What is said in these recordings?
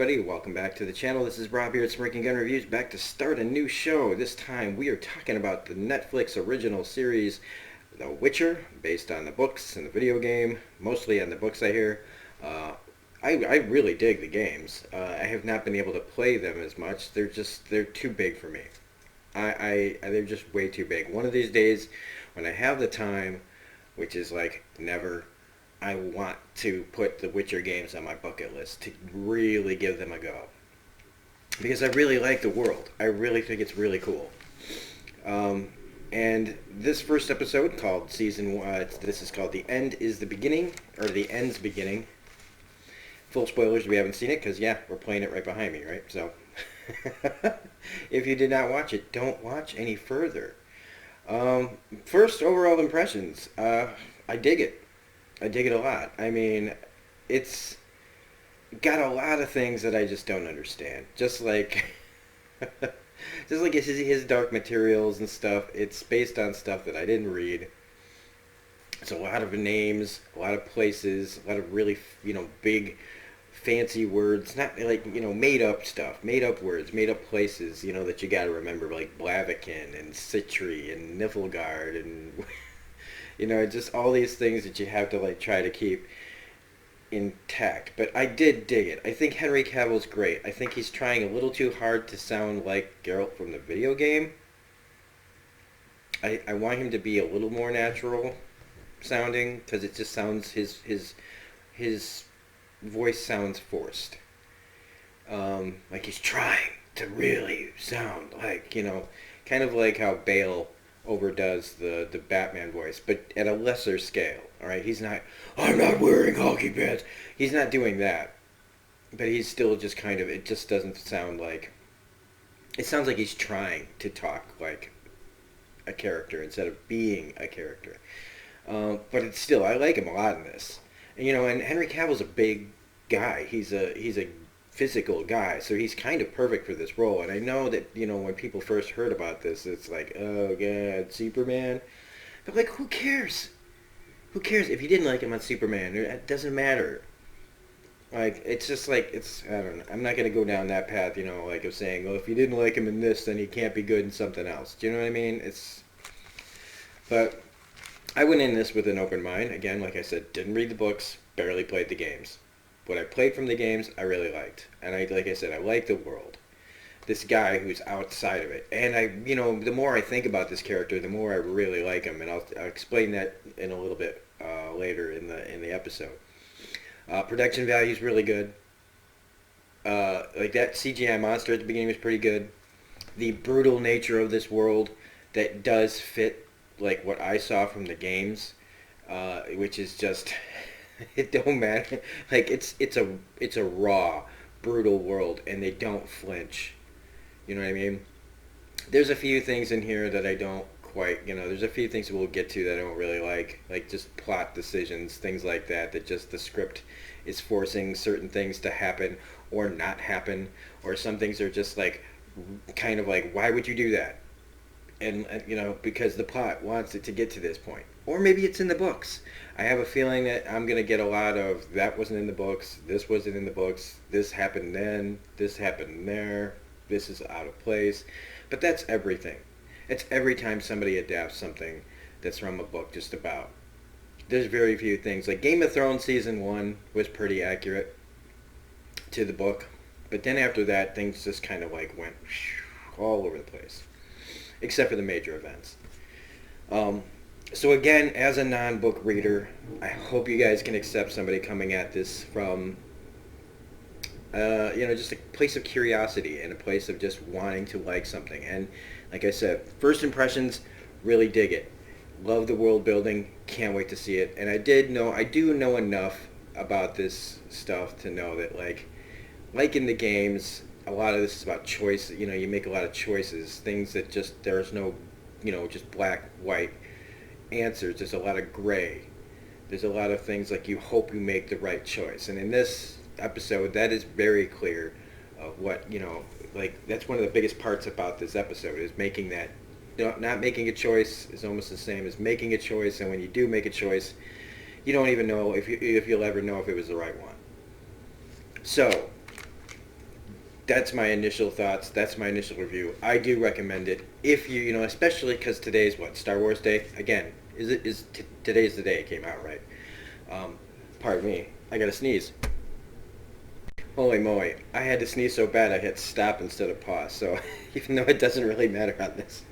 everybody. Welcome back to the channel. This is Rob here at Smirking Gun Reviews, back to start a new show. This time we are talking about the Netflix original series, The Witcher, based on the books and the video game, mostly on the books I hear. I really dig the games. I have not been able to play them as much. They're too big for me. They're just way too big. One of these days, when I have the time, which is like never, I want to put the Witcher games on my bucket list to really give them a go. Because I really like the world. I really think it's really cool. And this first episode called this is called The End is the Beginning, or The End's Beginning. Full spoilers if you haven't seen it, because yeah, we're playing it right behind me, right? So, if you did not watch it, don't watch any further. First overall impressions. I dig it. I dig it a lot. I mean, it's got a lot of things that I just don't understand. Just like his dark materials and stuff. It's based on stuff that I didn't read. It's a lot of names, a lot of places, a lot of really, big, fancy words. Not like, made up stuff, made up words, made up places, that you got to remember, like Blaviken and Ciri and Niflgaard and just all these things that you have to like try to keep intact. But I did dig it. I think Henry Cavill's great. I think he's trying a little too hard to sound like Geralt from the video game. I want him to be a little more natural sounding, because it just sounds, his voice sounds forced. Like he's trying to really sound like, kind of like how Bale overdoes the Batman voice, but at a lesser scale. All right, he's not, I'm not wearing hockey pads. He's not doing that, but he's still just kind of, it just doesn't sound like, it sounds like he's trying to talk like a character instead of being a character. But it's still, I like him a lot in this. And Henry Cavill's a big guy. He's a physical guy, so he's kind of perfect for this role. And I know that, when people first heard about this, it's like, oh god, Superman. But like, who cares? Who cares if you didn't like him on Superman? It doesn't matter. Like, it's just like, I don't know. I'm not going to go down that path, like of saying, well, if you didn't like him in this, then he can't be good in something else. Do you know what I mean? But I went in this with an open mind. Again, like I said, didn't read the books, barely played the games. What I played from the games, I really liked. And like I said, I like the world. This guy who's outside of it. And the more I think about this character, the more I really like him. And I'll explain that in a little bit later in the episode. Production value is really good. Like that CGI monster at the beginning was pretty good. The brutal nature of this world that does fit like what I saw from the games, which is just... It don't matter. Like it's a raw, brutal world, and they don't flinch. You know what I mean? There's a few things in here that I don't quite. There's a few things that we'll get to that I don't really like just plot decisions, things like that. That just the script is forcing certain things to happen or not happen, or some things are just like, kind of like, why would you do that? And because the plot wants it to get to this point. Or maybe it's in the books. I have a feeling that I'm going to get a lot of, that wasn't in the books, this wasn't in the books, this happened then, this happened there, this is out of place. But that's everything. It's every time somebody adapts something that's from a book, just about. There's very few things. Like Game of Thrones Season 1 was pretty accurate to the book. But then after that, things just kind of like went all over the place. Except for the major events. So again, as a non-book reader, I hope you guys can accept somebody coming at this from, just a place of curiosity and a place of just wanting to like something. And like I said, first impressions, really dig it. Love the world building, can't wait to see it. And I do know enough about this stuff to know that like in the games, a lot of this is about choice. You make a lot of choices, things that just, there's no, just black, white answers. There's a lot of gray. There's a lot of things like you hope you make the right choice. And in this episode, that is very clear of what, that's one of the biggest parts about this episode is making that, not making a choice is almost the same as making a choice. And when you do make a choice, you don't even know if you'll ever know if it was the right one. So, that's my initial thoughts. That's my initial review. I do recommend it if you, especially because today's what, Star Wars Day. Again, today's the day it came out, right? Um, Pardon me. I gotta sneeze. Holy moly! I had to sneeze so bad I hit stop instead of pause. So even though it doesn't really matter on this,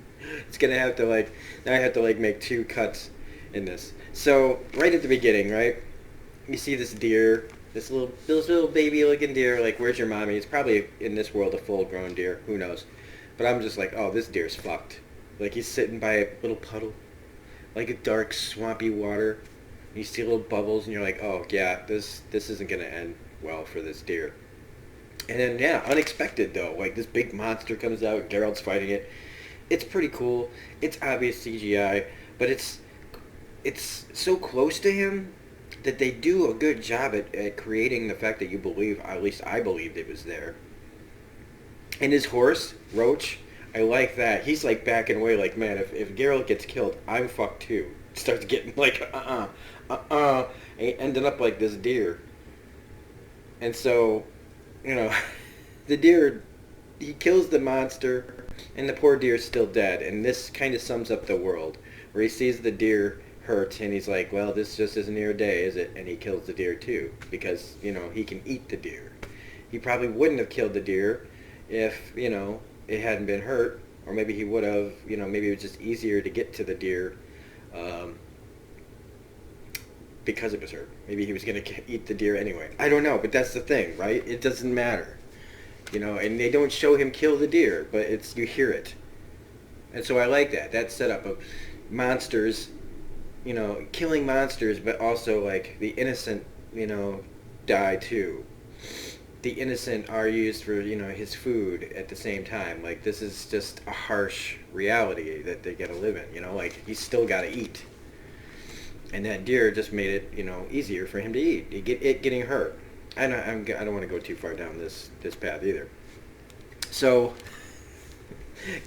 it's gonna have to like now I have to like make two cuts in this. So right at the beginning, right? You see this deer, this little baby looking deer, like, where's your mommy? It's probably in this world a full grown deer, who knows. But I'm just like, oh, this deer's fucked. Like, he's sitting by a little puddle, like a dark swampy water. And you see little bubbles and you're like, oh yeah, this isn't gonna end well for this deer. And then yeah, unexpected though, like this big monster comes out, Geralt's fighting it. It's pretty cool. It's obvious CGI, but it's so close to him that they do a good job at creating the fact that you believe, at least I believed it was there. And his horse, Roach, I like that. He's like backing away like, man, if Geralt gets killed, I'm fucked too. Starts getting like, and he ended up like this deer. And so, the deer, he kills the monster, and the poor deer's still dead. And this kind of sums up the world, where he sees the deer hurt, and he's like, well, this just isn't your day, is it? And he kills the deer too, because, he can eat the deer. He probably wouldn't have killed the deer if, it hadn't been hurt, or maybe he would have, maybe it was just easier to get to the deer because it was hurt. Maybe he was going to eat the deer anyway. I don't know, but that's the thing, right? It doesn't matter. And they don't show him kill the deer, but you hear it. And so I like that setup of monsters, killing monsters, but also like the innocent, die too. The innocent are used for, his food at the same time. Like, this is just a harsh reality that they gotta live in, like, he's still gotta eat. And that deer just made it, easier for him to eat. Getting hurt. I don't want to go too far down this path either. So,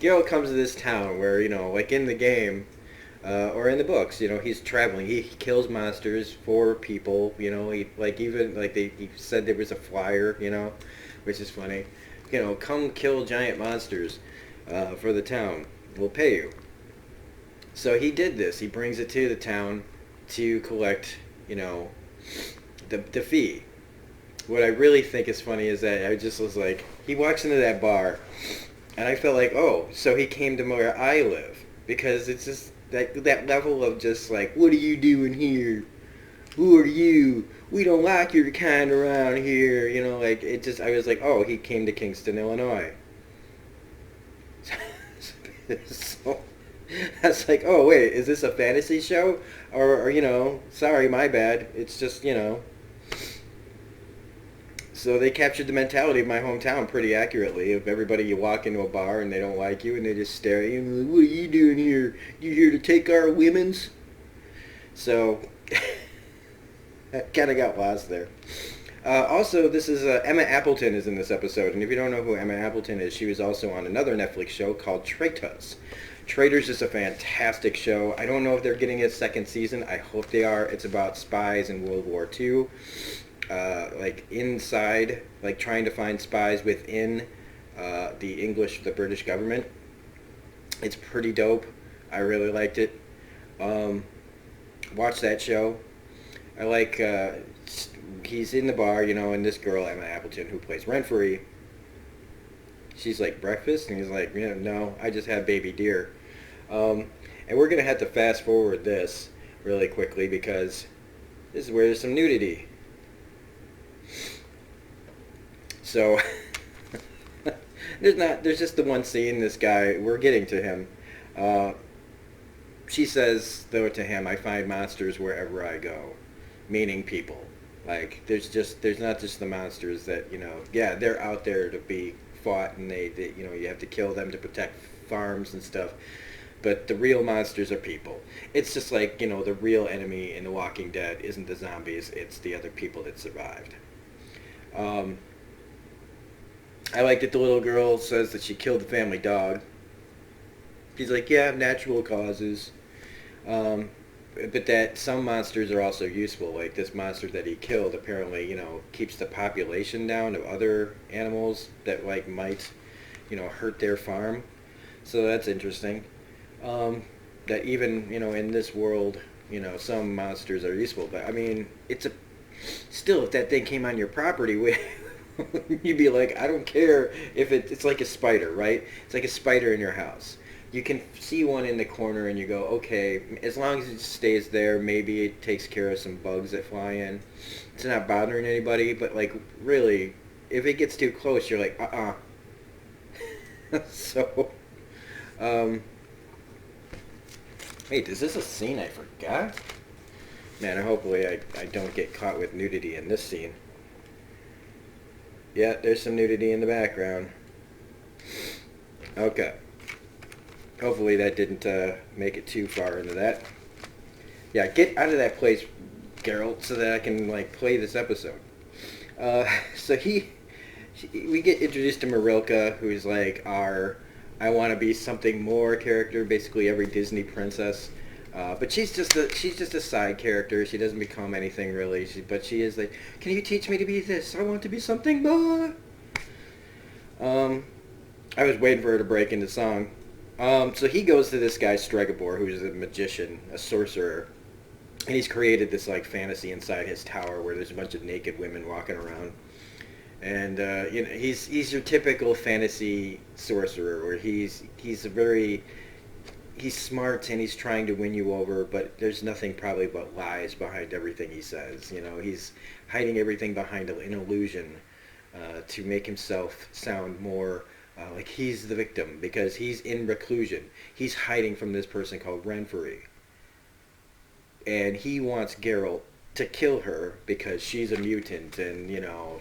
Geralt comes to this town where, like in the game, or in the books, he's traveling. He kills monsters for people, he said there was a flyer, which is funny. Come kill giant monsters for the town. We'll pay you. So he did this. He brings it to the town to collect, the fee. What I really think is funny is that I just was like, he walks into that bar, and I felt like, oh, so he came to where I live. Because it's just that level of just like, what are you doing here? Who are you? We don't like your kind around here. I was like, oh, he came to Kingston, Illinois. So I was like, oh, wait, is this a fantasy show? Or sorry, my bad. It's just, So they captured the mentality of my hometown pretty accurately. Of everybody, you walk into a bar and they don't like you and they just stare at you and like, what are you doing here? You here to take our women's? So, I kind of got lost there. Also, this is Emma Appleton is in this episode, and if you don't know who Emma Appleton is, she was also on another Netflix show called Traitors. Traitors is a fantastic show. I don't know if they're getting a second season. I hope they are. It's about spies in World War II. Inside, trying to find spies within the British government. It's pretty dope. I really liked it. Watch that show. I like, he's in the bar, and this girl, Emma Appleton, who plays Renfri, she's like, breakfast? And he's like, no, I just had baby deer. And we're going to have to fast forward this really quickly because this is where there's some nudity. So, there's just the one scene, this guy, we're getting to him. She says, though, to him, I find monsters wherever I go, meaning people. Like, there's not just the monsters that, they're out there to be fought and they you have to kill them to protect farms and stuff. But the real monsters are people. It's just like, the real enemy in The Walking Dead isn't the zombies, it's the other people that survived. I like that the little girl says that she killed the family dog. She's like, yeah, natural causes. but that some monsters are also useful. Like this monster that he killed, apparently, keeps the population down of other animals that like might, hurt their farm. So that's interesting. That even in this world, some monsters are useful. But I mean, it's a still if that thing came on your property, you'd be like, I don't care if it's like a spider, right? It's like a spider in your house. You can see one in the corner and you go, okay, as long as it stays there, maybe it takes care of some bugs that fly in. It's not bothering anybody, but like really, if it gets too close, you're like, So, um, wait, is this a scene I forgot? Man, hopefully I don't get caught with nudity in this scene. Yeah, there's some nudity in the background. Okay. Hopefully that didn't make it too far into that. Yeah, get out of that place, Geralt, so that I can like play this episode. So we get introduced to Marilka, who's like our I want to be something more character, basically every Disney princess. But she's just a side character. She doesn't become anything really. But she is like, can you teach me to be this? I want to be something more. I was waiting for her to break into song. So he goes to this guy Stregobor, who's a magician, a sorcerer, and he's created this like fantasy inside his tower where there's a bunch of naked women walking around. And he's your typical fantasy sorcerer, where he's smart and he's trying to win you over, but there's nothing probably but lies behind everything he says. He's hiding everything behind an illusion to make himself sound more like he's the victim, because he's in reclusion. He's hiding from this person called Renfri, and he wants Geralt to kill her because she's a mutant, and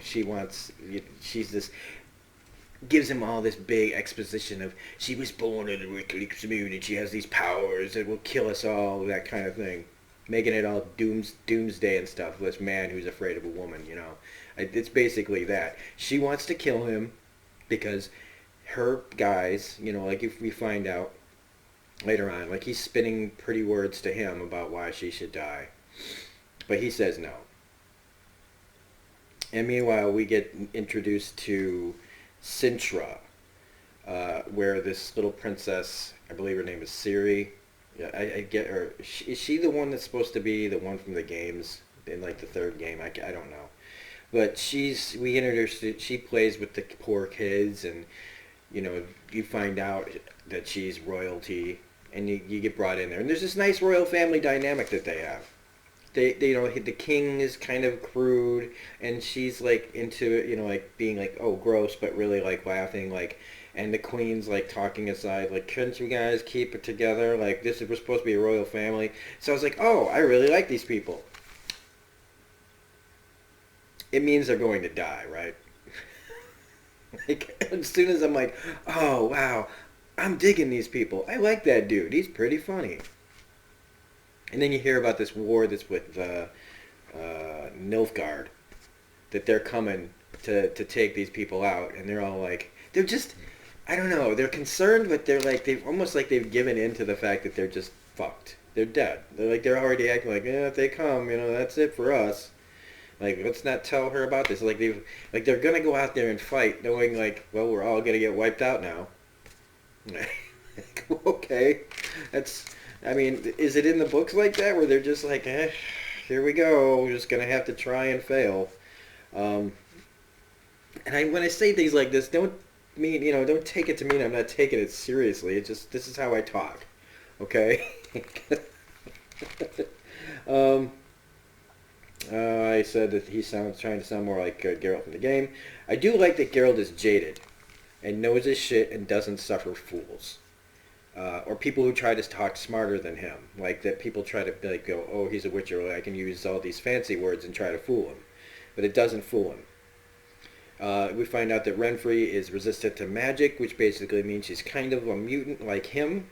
she's this, gives him all this big exposition of she was born in a recluse moon and she has these powers that will kill us all, that kind of thing, making it all doomsday and stuff. This man who's afraid of a woman, it's basically that she wants to kill him because her guys, like if we find out later on, like he's spinning pretty words to him about why she should die. But he says no. And meanwhile, we get introduced to Cintra, where this little princess, I believe her name is Ciri. Yeah, I get her. Is she the one that's supposed to be the one from the games in like the third game? I don't know. But we introduced it. She plays with the poor kids, and you find out that she's royalty, and you get brought in there. And there's this nice royal family dynamic that they have. They the king is kind of crude, and she's like into it, like being like, oh gross, but really like laughing, like, and the queen's like talking aside, like, couldn't you guys keep it together? Like, we're supposed to be a royal family. So I was like, oh, I really like these people. It means they're going to die, right? Like, as soon as I'm like, oh wow, I'm digging these people. I like that dude. He's pretty funny. And then you hear about this war that's with Nilfgaard, that they're coming to take these people out, and they're all like, they're just, I don't know, they're concerned, but they've almost like they've given in to the fact that they're just fucked. They're dead. They're already acting like, yeah, if they come, that's it for us. Like, let's not tell her about this. Like they're gonna go out there and fight, knowing like, well, we're all gonna get wiped out now. Okay, I mean, is it in the books like that, where they're just like, here we go, we're just going to have to try and fail? And when I say things like this, don't take it to mean I'm not taking it seriously. It's just, this is how I talk, okay? I said that he sounds trying to sound more like Geralt in the game. I do like that Geralt is jaded and knows his shit and doesn't suffer fools. Or people who try to talk smarter than him. Like that people try to like go, oh, he's a witcher, I can use all these fancy words and try to fool him. But it doesn't fool him. We find out that Renfri is resistant to magic, which basically means she's kind of a mutant like him.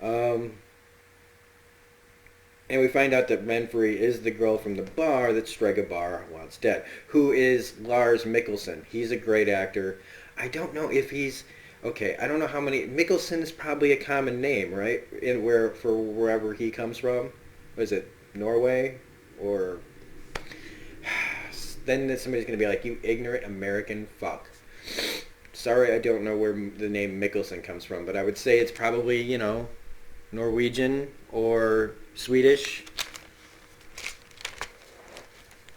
And we find out that Renfri is the girl from the bar that Stregobor wants dead, who is Lars Mikkelsen. He's a great actor. I don't know if he's Okay, I don't know how many. Mickelson is probably a common name, right? In where for wherever he comes from. Was it Norway or? Then somebody's gonna be like, "You ignorant American fuck." Sorry, I don't know where the name Mickelson comes from, but I would say it's probably Norwegian or Swedish.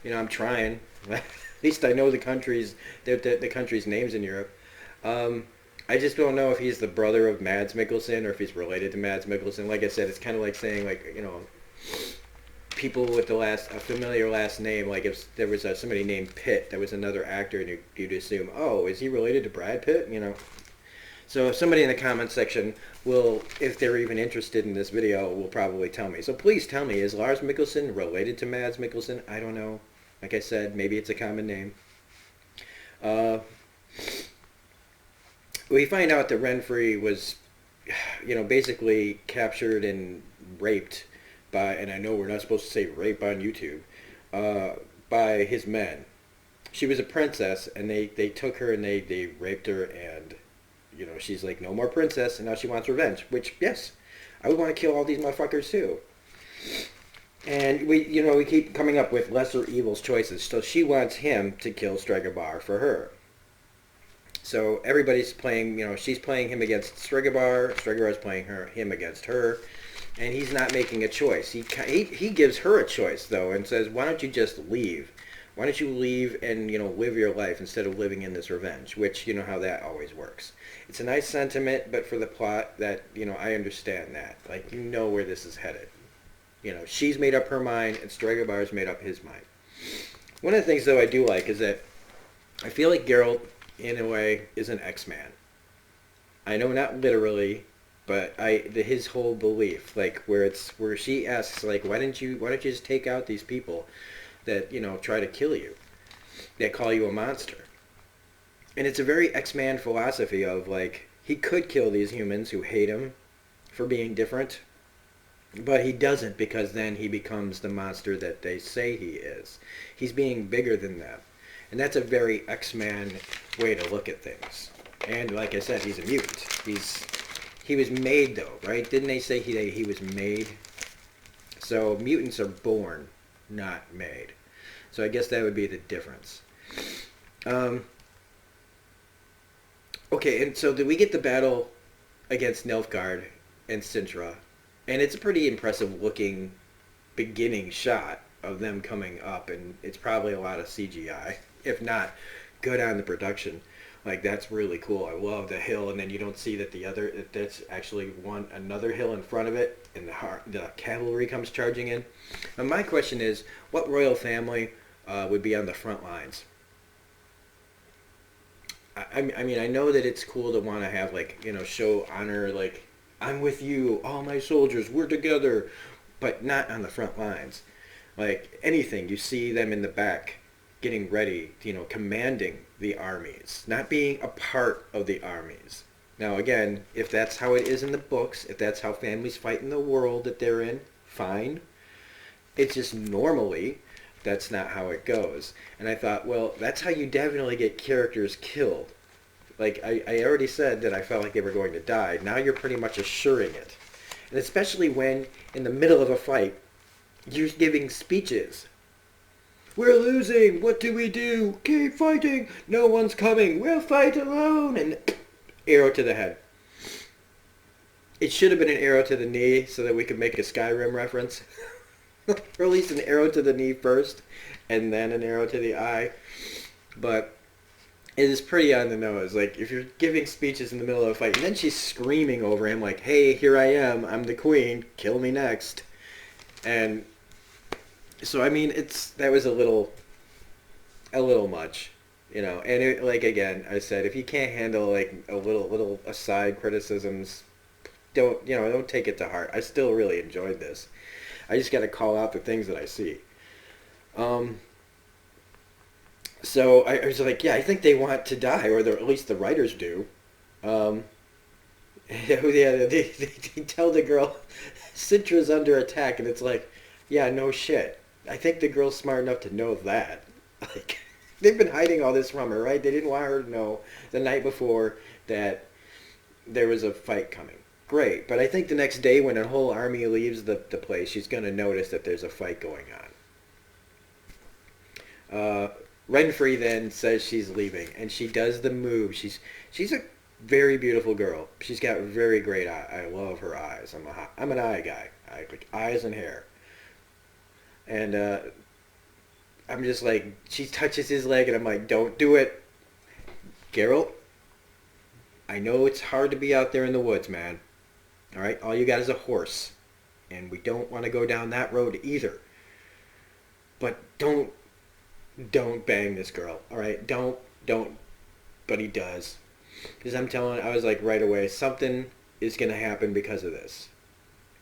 I'm trying. At least I know the country's names in Europe. Um, I just don't know if he's the brother of Mads Mikkelsen or if he's related to Mads Mikkelsen. Like I said, it's kind of like saying people with a familiar last name. Like if there was somebody named Pitt, that was another actor, and you'd assume, oh, is he related to Brad Pitt? So if somebody in the comment section will, if they're even interested in this video, will probably tell me. So please tell me, is Lars Mikkelsen related to Mads Mikkelsen? I don't know. Like I said, maybe it's a common name. Uh, we find out that Renfri was, basically captured and raped by, and I know we're not supposed to say rape on YouTube, by his men. She was a princess, and they took her and they raped her, and she's like, no more princess, and now she wants revenge. Which, yes, I would want to kill all these motherfuckers too. And we keep coming up with lesser evils choices. So she wants him to kill Stregabar for her. So everybody's playing, she's playing him against Stregabar. Stregabar's playing him against her, and he's not making a choice. He gives her a choice though, and says, why don't you just leave? Why don't you leave and live your life instead of living in this revenge? Which you know how that always works. It's a nice sentiment, but for the plot, that I understand that. Like where this is headed. She's made up her mind, and Stregabar's made up his mind. One of the things though I do like is that I feel like Geralt, in a way, is an X-Man. I know not literally, but his whole belief, like where she asks, like, why don't you just take out these people that try to kill you, that call you a monster? And it's a very X-Man philosophy of like, he could kill these humans who hate him for being different, but he doesn't, because then he becomes the monster that they say he is. He's being bigger than them. And that's a very X-Man way to look at things. And like I said, he's a mutant. He was made though, right? Didn't they say he was made? So mutants are born, not made. So I guess that would be the difference. Okay, and so did we get the battle against Nilfgaard and Cintra? And it's a pretty impressive looking beginning shot of them coming up, and it's probably a lot of CGI. If not, good on the production. Like, that's really cool. I love the hill, and then you don't see that that's actually another hill in front of it, and the cavalry comes charging in. And my question is, what royal family would be on the front lines? I mean, I know that it's cool to want to have, like, show honor, like, I'm with you, all my soldiers, we're together, but not on the front lines. Like, anything, you see them in the back, getting ready, commanding the armies, not being a part of the armies. Now, again, if that's how it is in the books, if that's how families fight in the world that they're in, fine. It's just normally, that's not how it goes. And I thought, well, that's how you definitely get characters killed. Like, I already said that I felt like they were going to die. Now you're pretty much assuring it. And especially when, in the middle of a fight, you're giving speeches. We're losing. What do we do? Keep fighting. No one's coming. We'll fight alone. And arrow to the head. It should have been an arrow to the knee so that we could make a Skyrim reference. Or at least an arrow to the knee first, and then an arrow to the eye. But it is pretty on the nose. Like, if you're giving speeches in the middle of a fight, and then she's screaming over him like, hey, here I am. I'm the queen. Kill me next. And so, I mean, that was a little much, And it, like, again, I said, if you can't handle like a little aside criticisms, don't take it to heart. I still really enjoyed this. I just got to call out the things that I see. So I was like, yeah, I think they want to die, or at least the writers do. They tell the girl, Cintra's under attack, and it's like, yeah, no shit. I think the girl's smart enough to know that. Like, they've been hiding all this from her, right? They didn't want her to know the night before that there was a fight coming. Great, but I think the next day when a whole army leaves the place, she's going to notice that there's a fight going on. Renfri then says she's leaving, and she does the move. She's a very beautiful girl. She's got very great eye. I love her eyes. I'm an eye guy. I like eyes and hair. And I'm just like, she touches his leg, and I'm like, don't do it. Geralt, I know it's hard to be out there in the woods, man. All right? All you got is a horse. And we don't want to go down that road either. But don't bang this girl. All right? Don't. But he does. Because I was like right away, something is going to happen because of this.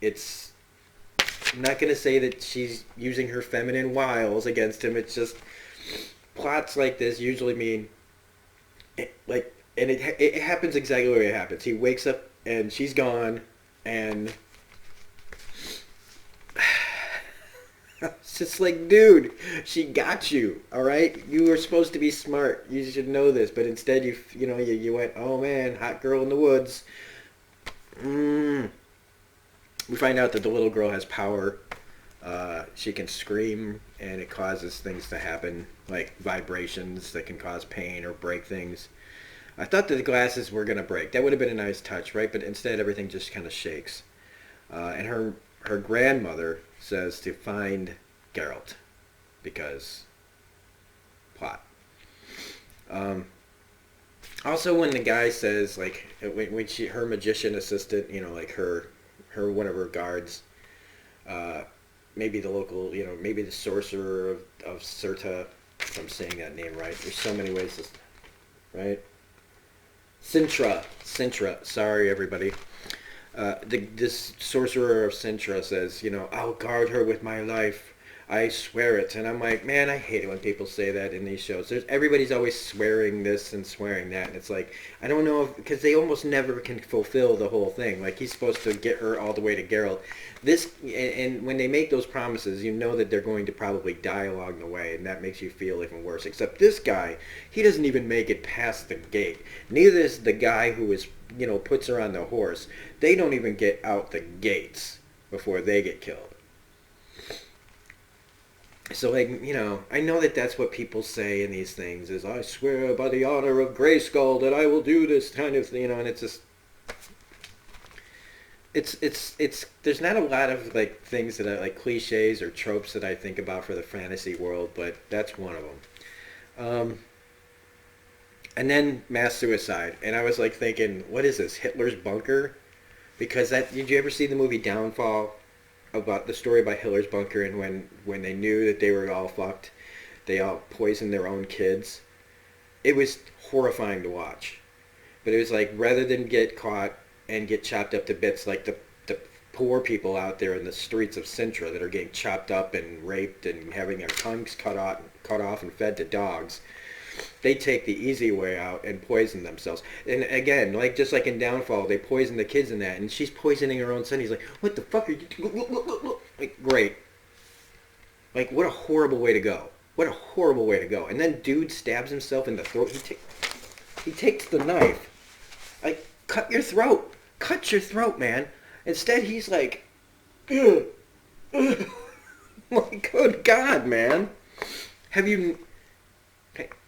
I'm not going to say that she's using her feminine wiles against him. It's just, plots like this usually mean, and it happens exactly the way it happens. He wakes up and she's gone, and it's just like, dude, she got you, all right? You were supposed to be smart. You should know this, but instead you went, oh man, hot girl in the woods. We find out that the little girl has power. She can scream, and it causes things to happen, like vibrations that can cause pain or break things. I thought that the glasses were going to break. That would have been a nice touch, right? But instead, everything just kind of shakes. And her grandmother says to find Geralt, because plot. Also, when the guy says, like, when her magician assistant, like her one of her guards, maybe the local, maybe the sorcerer of Cintra, if I'm saying that name right. There's so many ways to, right? Cintra. Sorry, everybody. This sorcerer of Cintra says, I'll guard her with my life. I swear it. And I'm like, man, I hate it when people say that in these shows. Everybody's always swearing this and swearing that. And it's like, I don't know, because they almost never can fulfill the whole thing. Like, he's supposed to get her all the way to Geralt. And when they make those promises, you know that they're going to probably die along the way. And that makes you feel even worse. Except this guy, he doesn't even make it past the gate. Neither is the guy who is, puts her on the horse. They don't even get out the gates before they get killed. So, like, I know that that's what people say in these things, is, I swear by the honor of Grayskull that I will do this kind of thing, and it's just, it's, there's not a lot of, like, things that are, like, cliches or tropes that I think about for the fantasy world, but that's one of them. And then mass suicide, and I was, like, thinking, what is this, Hitler's bunker? Because did you ever see the movie Downfall? About the story about Hitler's bunker, and when they knew that they were all fucked, they all poisoned their own kids. It was horrifying to watch. But it was like, rather than get caught and get chopped up to bits like the poor people out there in the streets of Cintra that are getting chopped up and raped and having their tongues cut off and fed to dogs, they take the easy way out and poison themselves. And again, just like in Downfall, they poison the kids in that, and she's poisoning her own son. He's like, what the fuck are you doing? Like, great. Like, what a horrible way to go. What a horrible way to go. And then dude stabs himself in the throat. He takes the knife. Like, cut your throat. Cut your throat, man. Instead, he's like, ugh. My good God, man. Have you...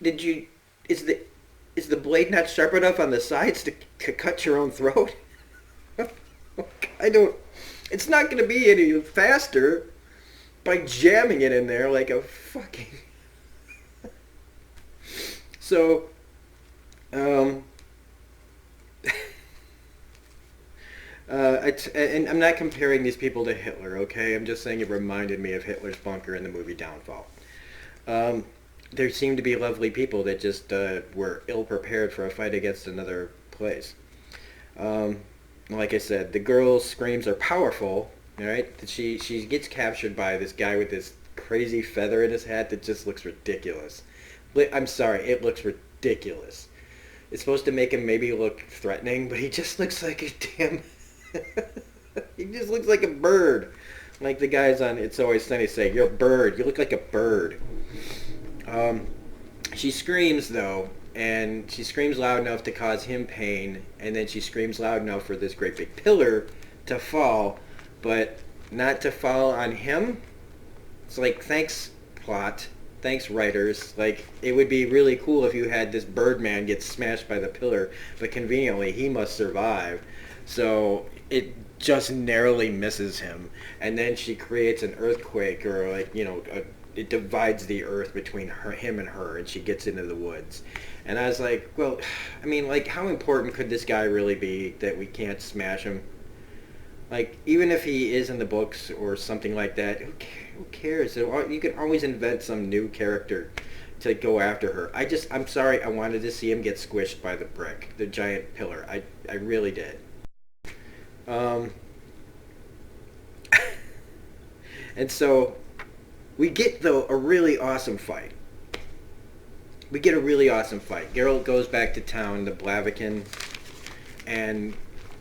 Is the blade not sharp enough on the sides to cut your own throat? It's not going to be any faster by jamming it in there like a fucking... So, and I'm not comparing these people to Hitler, okay? I'm just saying it reminded me of Hitler's bunker in the movie Downfall. There seemed to be lovely people that just were ill-prepared for a fight against another place. Like I said, the girl's screams are powerful, all right? She gets captured by this guy with this crazy feather in his hat that just looks ridiculous. I'm sorry, it looks ridiculous. It's supposed to make him maybe look threatening, but he just looks like a damn... he just looks like a bird. Like the guys on It's Always Sunny say, you're a bird. You look like a bird. She screams, though, and she screams loud enough to cause him pain, and then she screams loud enough for this great big pillar to fall, but not to fall on him. It's like, thanks, plot. Thanks, writers. Like, it would be really cool if you had this Birdman get smashed by the pillar, but conveniently he must survive. So it just narrowly misses him, and then she creates an earthquake, or like, it divides the earth between him and her, and she gets into the woods. And I was like, well, I mean, like, how important could this guy really be that we can't smash him? Like, even if he is in the books or something like that, who cares? You can always invent some new character to go after her. I'm sorry, I wanted to see him get squished by the brick, the giant pillar. I really did. And so we get, though, a really awesome fight. Geralt goes back to town, the Blaviken, and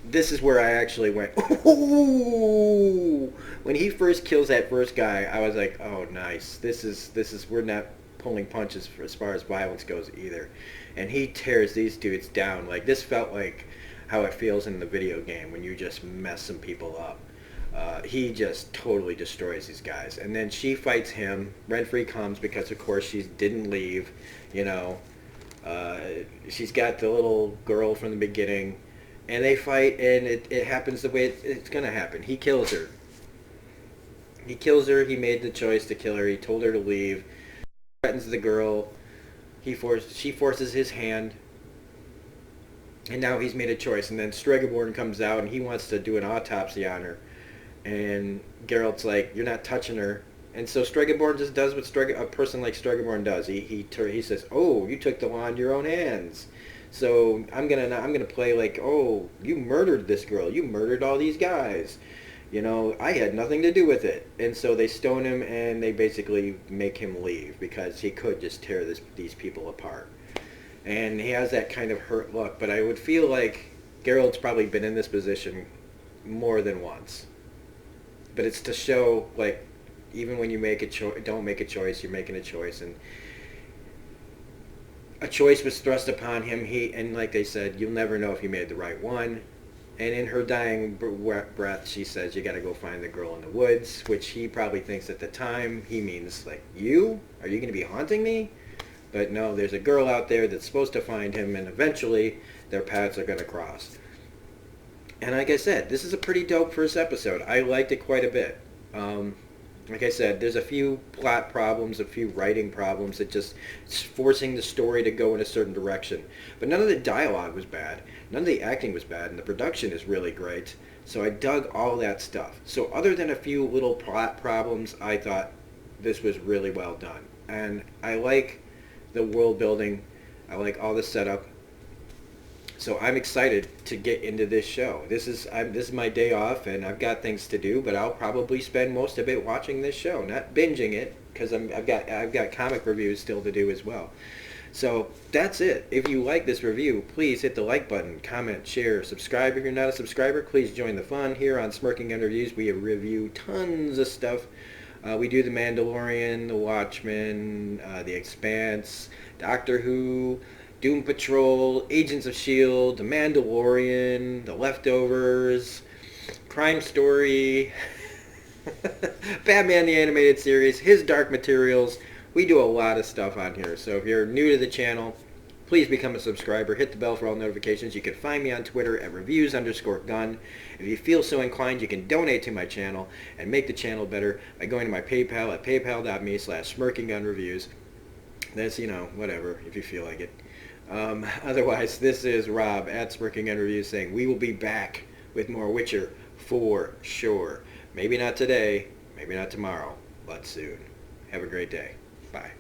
this is where I actually went, ooh! When he first kills that first guy, I was like, oh, nice. This is we're not pulling punches as far as violence goes either. And he tears these dudes down. Like, this felt like how it feels in the video game when you just mess some people up. He just totally destroys these guys. And then she fights him. Renfri comes because, of course, she didn't leave. She's got the little girl from the beginning. And they fight, and it happens the way it's going to happen. He kills her. He made the choice to kill her. He told her to leave. He threatens the girl. She forces his hand. And now he's made a choice. And then Stregobor comes out, and he wants to do an autopsy on her. And Geralt's like, you're not touching her. And so Stregobor just does what a person like Stregobor does. He says, oh, you took the law in your own hands. So I'm gonna play like, oh, you murdered this girl. You murdered all these guys. I had nothing to do with it. And so they stone him, and they basically make him leave because he could just tear these people apart. And he has that kind of hurt look. But I would feel like Geralt's probably been in this position more than once. But it's to show, like, even when you don't make a choice, you're making a choice. And a choice was thrust upon him. And like they said, you'll never know if you made the right one. And in her dying breath, she says, you got to go find the girl in the woods, which he probably thinks at the time he means, like, you? Are you going to be haunting me? But no, there's a girl out there that's supposed to find him, and eventually their paths are going to cross. And like I said, this is a pretty dope first episode. I liked it quite a bit. Like I said, there's a few plot problems, a few writing problems that just it's forcing the story to go in a certain direction. But none of the dialogue was bad. None of the acting was bad, and the production is really great. So I dug all that stuff. So other than a few little plot problems, I thought this was really well done. And I like the world building. I like all the setup. So I'm excited to get into this show. This is my day off, and I've got things to do, but I'll probably spend most of it watching this show, not binging it, because I've got comic reviews still to do as well. So that's it. If you like this review, please hit the like button, comment, share, subscribe. If you're not a subscriber, please join the fun. Here on Smirking Gun Reviews, we review tons of stuff. We do The Mandalorian, The Watchmen, The Expanse, Doctor Who, Doom Patrol, Agents of S.H.I.E.L.D., The Mandalorian, The Leftovers, Crime Story, Batman the Animated Series, His Dark Materials. We do a lot of stuff on here. So if you're new to the channel, please become a subscriber. Hit the bell for all notifications. You can find me on Twitter at reviews_gun. If you feel so inclined, you can donate to my channel and make the channel better by going to my PayPal at paypal.me/smirkinggunreviews. That's, whatever, if you feel like it. Otherwise, this is Rob at Smirking Gun Reviews saying we will be back with more Witcher for sure. Maybe not today, maybe not tomorrow, but soon. Have a great day. Bye.